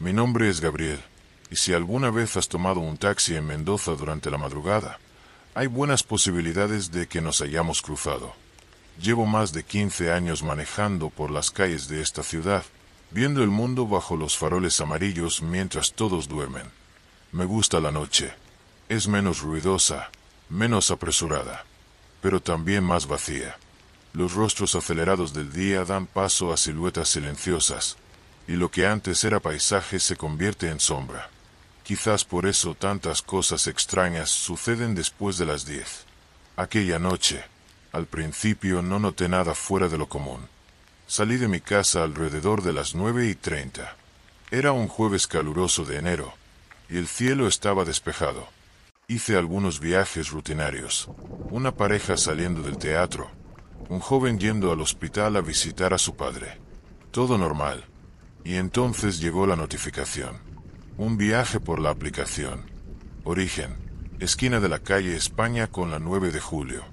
Mi nombre es Gabriel, y si alguna vez has tomado un taxi en Mendoza durante la madrugada, hay buenas posibilidades de que nos hayamos cruzado. Llevo más de 15 años manejando por las calles de esta ciudad, viendo el mundo bajo los faroles amarillos mientras todos duermen. Me gusta la noche. Es menos ruidosa, menos apresurada, pero también más vacía. Los rostros acelerados del día dan paso a siluetas silenciosas, y lo que antes era paisaje se convierte en sombra. Quizás por eso tantas cosas extrañas suceden después de las 10. Aquella noche, al principio no noté nada fuera de lo común. Salí de mi casa alrededor de las 9:30. Era un jueves caluroso de enero, y el cielo estaba despejado. Hice algunos viajes rutinarios. Una pareja saliendo del teatro, un joven yendo al hospital a visitar a su padre. Todo normal. Y entonces llegó la notificación. Un viaje por la aplicación. Origen, esquina de la calle España con la 9 de julio.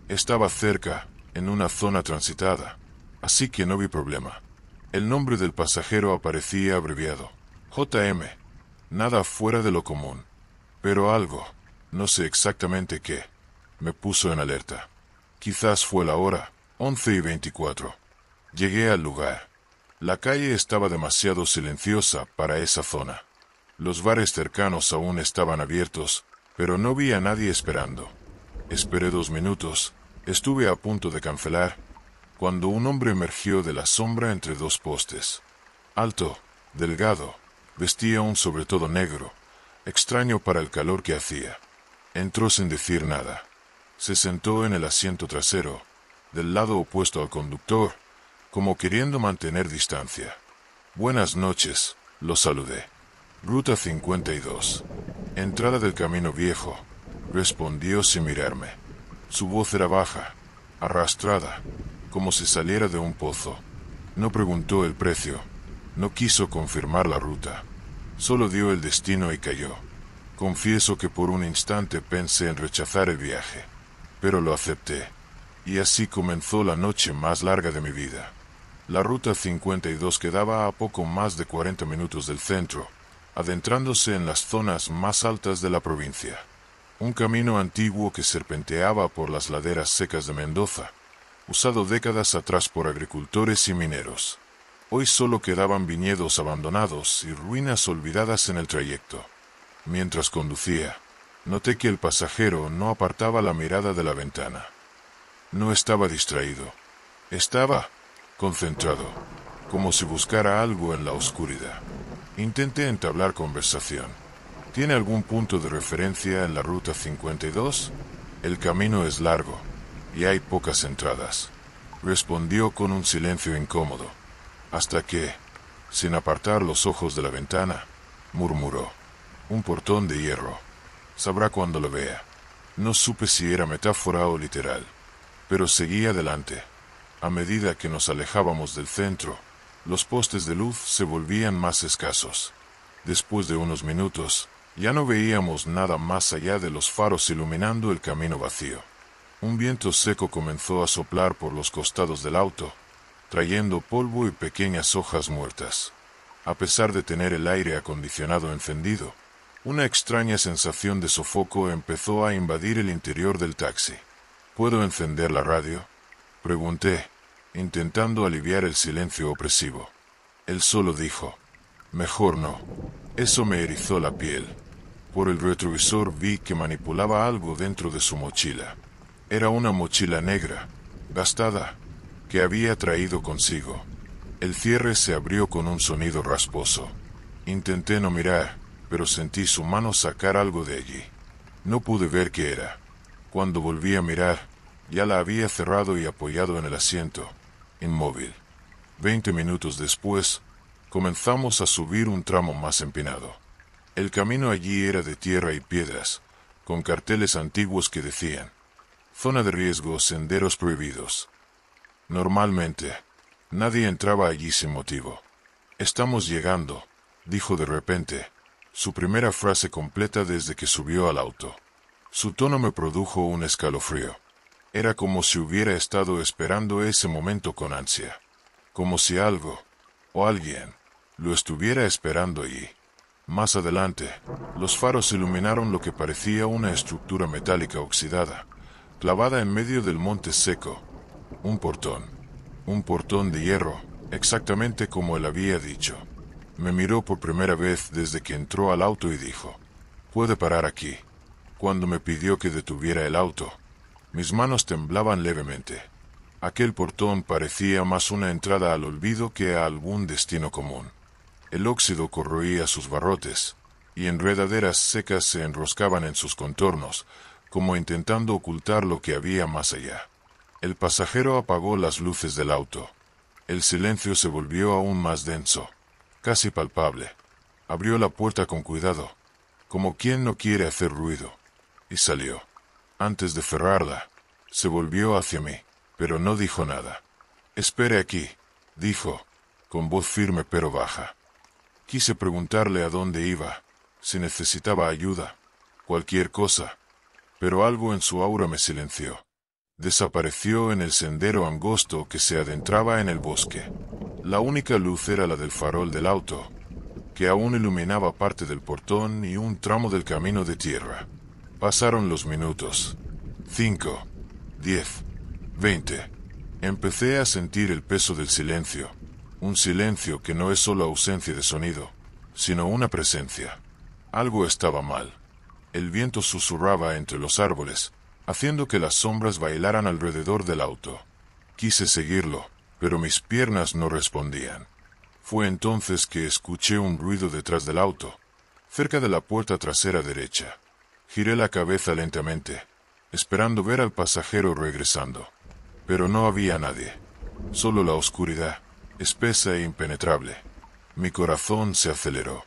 Estaba cerca, en una zona transitada, así que no vi problema. El nombre del pasajero aparecía abreviado. JM. Nada fuera de lo común. Pero algo, no sé exactamente qué, me puso en alerta. Quizás fue la hora, 11:24. Llegué al lugar. La calle estaba demasiado silenciosa para esa zona. Los bares cercanos aún estaban abiertos, pero no vi a nadie esperando. Esperé 2 minutos, estuve a punto de cancelar, cuando un hombre emergió de la sombra entre 2 postes. Alto, delgado, vestía un sobretodo negro, extraño para el calor que hacía. Entró sin decir nada. Se sentó en el asiento trasero, del lado opuesto al conductor, como queriendo mantener distancia. Buenas noches, lo saludé. Ruta 52. Entrada del Camino Viejo, respondió sin mirarme. Su voz era baja, arrastrada, como si saliera de un pozo. No preguntó el precio, no quiso confirmar la ruta. Solo dio el destino y cayó. Confieso que por un instante pensé en rechazar el viaje, pero lo acepté, y así comenzó la noche más larga de mi vida. La ruta 52 quedaba a poco más de 40 minutos del centro, adentrándose en las zonas más altas de la provincia. Un camino antiguo que serpenteaba por las laderas secas de Mendoza, usado décadas atrás por agricultores y mineros. Hoy solo quedaban viñedos abandonados y ruinas olvidadas en el trayecto. Mientras conducía, noté que el pasajero no apartaba la mirada de la ventana. No estaba distraído. Estaba concentrado, como si buscara algo en la oscuridad. Intenté entablar conversación. ¿Tiene algún punto de referencia en la ruta 52? El camino es largo, y hay pocas entradas. Respondió con un silencio incómodo, hasta que, sin apartar los ojos de la ventana, murmuró. Un portón de hierro. Sabrá cuando lo vea. No supe si era metáfora o literal, pero seguí adelante. A medida que nos alejábamos del centro, los postes de luz se volvían más escasos. Después de unos minutos, ya no veíamos nada más allá de los faros iluminando el camino vacío. Un viento seco comenzó a soplar por los costados del auto, trayendo polvo y pequeñas hojas muertas. A pesar de tener el aire acondicionado encendido, una extraña sensación de sofoco empezó a invadir el interior del taxi. ¿Puedo encender la radio?, pregunté, intentando aliviar el silencio opresivo. Él solo dijo, mejor no. Eso me erizó la piel. Por el retrovisor vi que manipulaba algo dentro de su mochila. Era una mochila negra, gastada, que había traído consigo. El cierre se abrió con un sonido rasposo. Intenté no mirar, pero sentí su mano sacar algo de allí. No pude ver qué era. Cuando volví a mirar, ya la había cerrado y apoyado en el asiento, inmóvil. 20 minutos después, comenzamos a subir un tramo más empinado. El camino allí era de tierra y piedras, con carteles antiguos que decían, zona de riesgo, senderos prohibidos. Normalmente, nadie entraba allí sin motivo. Estamos llegando, dijo de repente, su primera frase completa desde que subió al auto. Su tono me produjo un escalofrío. Era como si hubiera estado esperando ese momento con ansia. Como si algo, o alguien, lo estuviera esperando allí. Más adelante, los faros iluminaron lo que parecía una estructura metálica oxidada, clavada en medio del monte seco. Un portón de hierro, exactamente como él había dicho. Me miró por primera vez desde que entró al auto y dijo, «Puede parar aquí». Cuando me pidió que detuviera el auto, mis manos temblaban levemente. Aquel portón parecía más una entrada al olvido que a algún destino común. El óxido corroía sus barrotes, y enredaderas secas se enroscaban en sus contornos, como intentando ocultar lo que había más allá. El pasajero apagó las luces del auto. El silencio se volvió aún más denso, casi palpable. Abrió la puerta con cuidado, como quien no quiere hacer ruido, y salió. Antes de cerrarla, se volvió hacia mí, pero no dijo nada. «Espere aquí», dijo, con voz firme pero baja. Quise preguntarle a dónde iba, si necesitaba ayuda, cualquier cosa, pero algo en su aura me silenció. Desapareció en el sendero angosto que se adentraba en el bosque. La única luz era la del farol del auto, que aún iluminaba parte del portón y un tramo del camino de tierra. Pasaron los minutos. 5, 10, 20. Empecé a sentir el peso del silencio. Un silencio que no es solo ausencia de sonido, sino una presencia. Algo estaba mal. El viento susurraba entre los árboles, haciendo que las sombras bailaran alrededor del auto. Quise seguirlo, pero mis piernas no respondían. Fue entonces que escuché un ruido detrás del auto, cerca de la puerta trasera derecha. Giré la cabeza lentamente, esperando ver al pasajero regresando. Pero no había nadie, solo la oscuridad, espesa e impenetrable. Mi corazón se aceleró.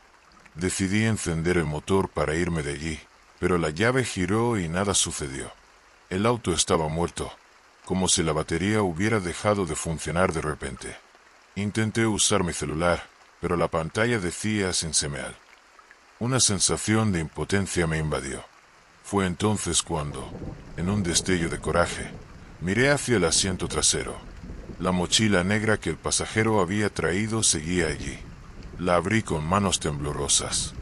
Decidí encender el motor para irme de allí, pero la llave giró y nada sucedió. El auto estaba muerto, como si la batería hubiera dejado de funcionar de repente. Intenté usar mi celular, pero la pantalla decía sin señal. Una sensación de impotencia me invadió. Fue entonces cuando, en un destello de coraje, miré hacia el asiento trasero. La mochila negra que el pasajero había traído seguía allí. La abrí con manos temblorosas.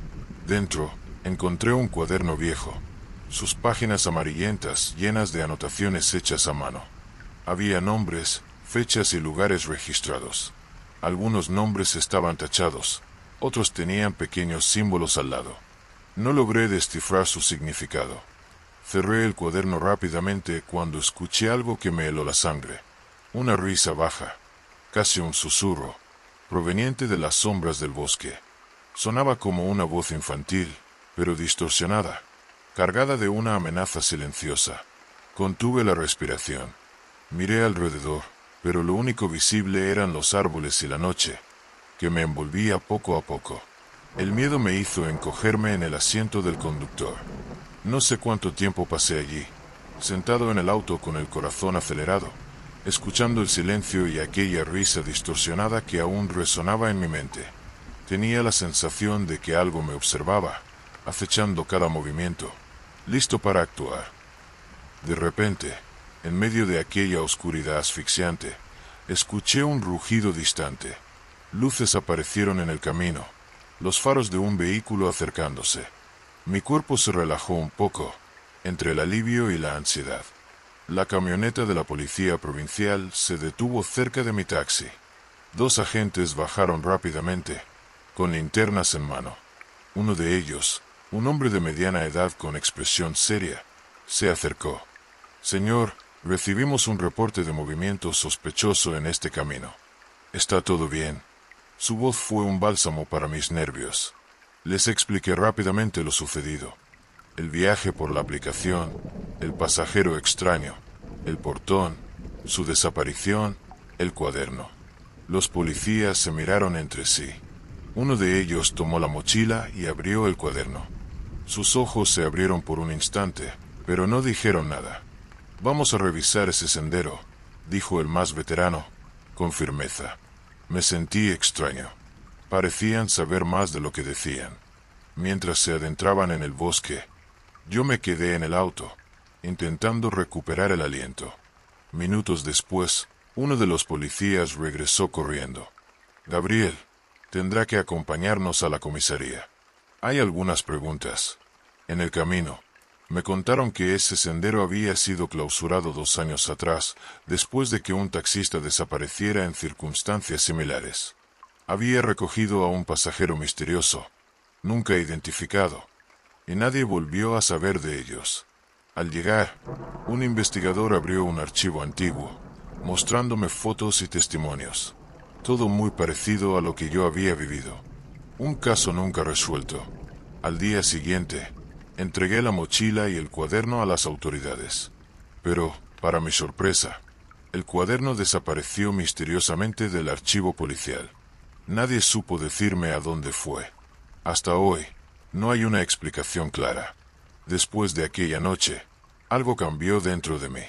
Dentro, encontré un cuaderno viejo, sus páginas amarillentas llenas de anotaciones hechas a mano. Había nombres, fechas y lugares registrados. Algunos nombres estaban tachados, otros tenían pequeños símbolos al lado. No logré descifrar su significado. Cerré el cuaderno rápidamente cuando escuché algo que me heló la sangre. Una risa baja, casi un susurro, proveniente de las sombras del bosque. Sonaba como una voz infantil, pero distorsionada, cargada de una amenaza silenciosa. Contuve la respiración. Miré alrededor, pero lo único visible eran los árboles y la noche, que me envolvía poco a poco. El miedo me hizo encogerme en el asiento del conductor. No sé cuánto tiempo pasé allí, sentado en el auto con el corazón acelerado, escuchando el silencio y aquella risa distorsionada que aún resonaba en mi mente. Tenía la sensación de que algo me observaba, acechando cada movimiento, listo para actuar. De repente, en medio de aquella oscuridad asfixiante, escuché un rugido distante. Luces aparecieron en el camino, los faros de un vehículo acercándose. Mi cuerpo se relajó un poco, entre el alivio y la ansiedad. La camioneta de la policía provincial se detuvo cerca de mi taxi. Dos agentes bajaron rápidamente, con linternas en mano. Uno de ellos, un hombre de mediana edad con expresión seria, se acercó. «Señor, recibimos un reporte de movimiento sospechoso en este camino. ¿Está todo bien?» Su voz fue un bálsamo para mis nervios. Les expliqué rápidamente lo sucedido. El viaje por la aplicación, el pasajero extraño, el portón, su desaparición, el cuaderno. Los policías se miraron entre sí. Uno de ellos tomó la mochila y abrió el cuaderno. Sus ojos se abrieron por un instante, pero no dijeron nada. «Vamos a revisar ese sendero», dijo el más veterano, con firmeza. Me sentí extraño. Parecían saber más de lo que decían. Mientras se adentraban en el bosque, yo me quedé en el auto, intentando recuperar el aliento. Minutos después, uno de los policías regresó corriendo. «Gabriel», Tendrá que acompañarnos a la comisaría. Hay algunas preguntas. En el camino, me contaron que ese sendero había sido clausurado 2 años atrás, después de que un taxista desapareciera en circunstancias similares. Había recogido a un pasajero misterioso, nunca identificado, y nadie volvió a saber de ellos. Al llegar, un investigador abrió un archivo antiguo, mostrándome fotos y testimonios. Todo muy parecido a lo que yo había vivido. Un caso nunca resuelto. Al día siguiente, entregué la mochila y el cuaderno a las autoridades. Pero, para mi sorpresa, el cuaderno desapareció misteriosamente del archivo policial. Nadie supo decirme a dónde fue. Hasta hoy, no hay una explicación clara. Después de aquella noche, algo cambió dentro de mí.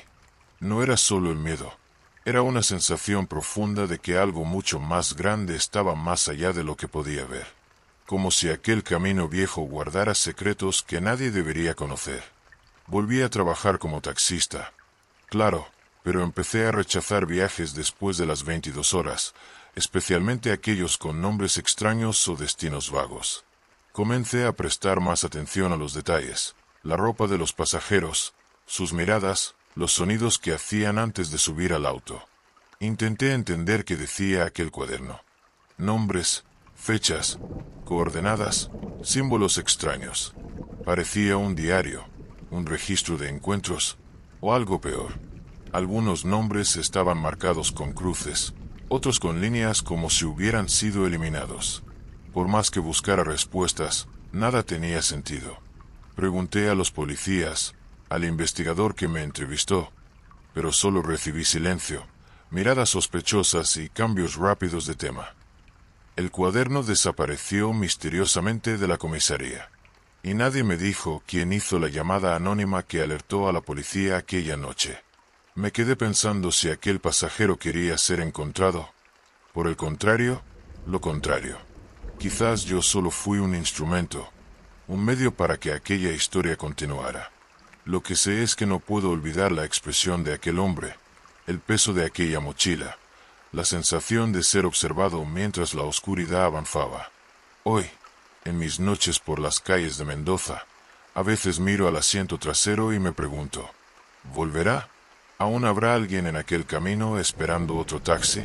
No era solo el miedo. Era una sensación profunda de que algo mucho más grande estaba más allá de lo que podía ver. Como si aquel camino viejo guardara secretos que nadie debería conocer. Volví a trabajar como taxista. Claro, pero empecé a rechazar viajes después de las 22 horas, especialmente aquellos con nombres extraños o destinos vagos. Comencé a prestar más atención a los detalles, la ropa de los pasajeros, sus miradas, los sonidos que hacían antes de subir al auto. Intenté entender qué decía aquel cuaderno. Nombres, fechas, coordenadas, símbolos extraños. Parecía un diario, un registro de encuentros, o algo peor. Algunos nombres estaban marcados con cruces, otros con líneas como si hubieran sido eliminados. Por más que buscara respuestas, nada tenía sentido. Pregunté a los policías, al investigador que me entrevistó, pero solo recibí silencio, miradas sospechosas y cambios rápidos de tema. El cuaderno desapareció misteriosamente de la comisaría, y nadie me dijo quién hizo la llamada anónima que alertó a la policía aquella noche. Me quedé pensando si aquel pasajero quería ser encontrado. Por el contrario, lo contrario. Quizás yo solo fui un instrumento, un medio para que aquella historia continuara. Lo que sé es que no puedo olvidar la expresión de aquel hombre, el peso de aquella mochila, la sensación de ser observado mientras la oscuridad avanzaba. Hoy, en mis noches por las calles de Mendoza, a veces miro al asiento trasero y me pregunto, ¿volverá? ¿Aún habrá alguien en aquel camino esperando otro taxi?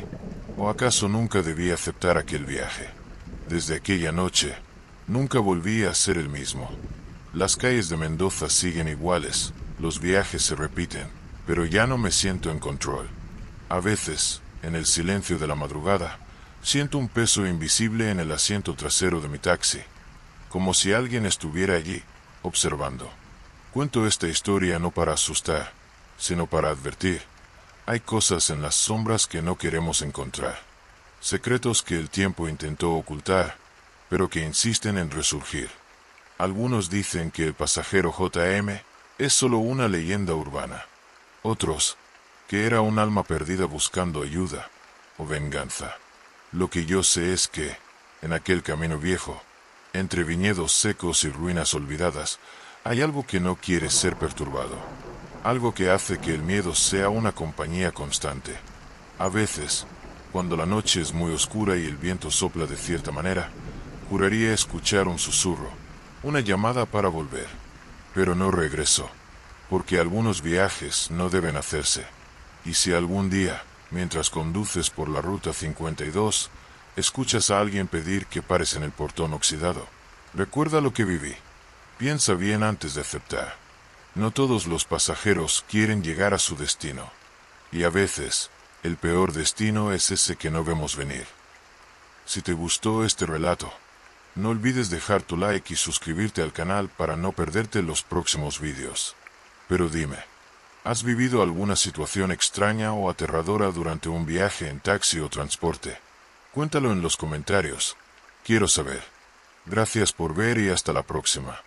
¿O acaso nunca debí aceptar aquel viaje? Desde aquella noche, nunca volví a ser el mismo. Las calles de Mendoza siguen iguales, los viajes se repiten, pero ya no me siento en control. A veces, en el silencio de la madrugada, siento un peso invisible en el asiento trasero de mi taxi, como si alguien estuviera allí, observando. Cuento esta historia no para asustar, sino para advertir. Hay cosas en las sombras que no queremos encontrar. Secretos que el tiempo intentó ocultar, pero que insisten en resurgir. Algunos dicen que el pasajero JM es solo una leyenda urbana. Otros, que era un alma perdida buscando ayuda o venganza. Lo que yo sé es que, en aquel camino viejo, entre viñedos secos y ruinas olvidadas, hay algo que no quiere ser perturbado. Algo que hace que el miedo sea una compañía constante. A veces, cuando la noche es muy oscura y el viento sopla de cierta manera, juraría escuchar un susurro, una llamada para volver. Pero no regreso, porque algunos viajes no deben hacerse. Y si algún día, mientras conduces por la ruta 52, escuchas a alguien pedir que pares en el portón oxidado, recuerda lo que viví. Piensa bien antes de aceptar. No todos los pasajeros quieren llegar a su destino. Y a veces, el peor destino es ese que no vemos venir. Si te gustó este relato, no olvides dejar tu like y suscribirte al canal para no perderte los próximos vídeos. Pero dime, ¿has vivido alguna situación extraña o aterradora durante un viaje en taxi o transporte? Cuéntalo en los comentarios. Quiero saber. Gracias por ver y hasta la próxima.